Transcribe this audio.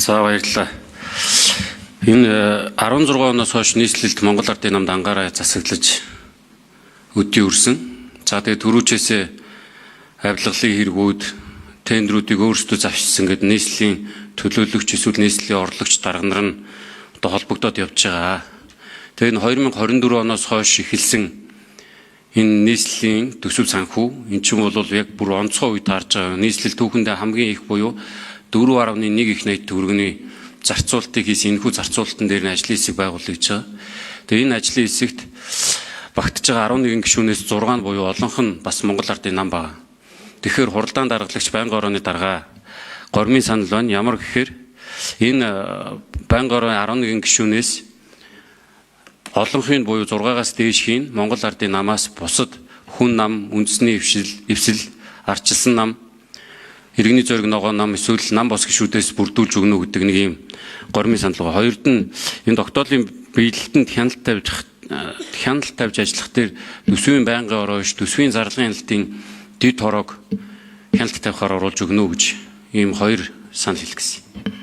За баярлалаа. Энэ 16 оноос хойш нийслэлд Монгол Ардын намд ангаараа засаглаж өдий өрсөн. За тэгээ түрүүчээсээ авилгалын хэрэгүүд тендерүүдийг өөрсдөө завшсан гэдэг нийслэлийн төлөөлөгч эсвэл нийслэлийн орлогч дарга нар нь одоо холбогдоод явж байгаа. Тэгээ энэ 2024 оноос хойш эхэлсэн энэ нийслэлийн төсөв санхүү эн чинь бол яг бүр онцгой үед харж байгаа. Нийслэл түүхэндээ хамгийн их буюу 4.1 их найт төгрөгийн зарцуулалтыг хийсэн энэхүү зарцуулалтын дээр нь ажлын хэсэг байгуулъя гэж байгаа. Тэгээ энэ ажлын хэсэгт багтж байгаа 11 гишүүнээс 6 нь буюу олонх нь бас Монгол Ардын нам байна. Тэгэхээр хуралдаан даргалагч байнгын орооны дарга гормын санал байна. Ямар гэхээр энэ байнгын орооны 11 гишүүнээс олонхын буюу 6-аас дээшхийн Монгол Ардын намаас бусад хүн нам, үндэсний эвсэл, ардчилсан нам, иргэний зориг ногоон нам эсвэл нам бос гишүүдээс бүрдүүлж өгнө гэдэг нэг юм гормын санал байгаа. Хоёрд нь энэ тогтоолын биелэлтэнд хяналт тавьж ажиллах дээр төсвийн байнгын ороош, төсвийн зарлагын хяналтын дэд хороог хяналт тавихаар оруулж өгнө гэж ийм хоёр санал хэлэх гэсэн.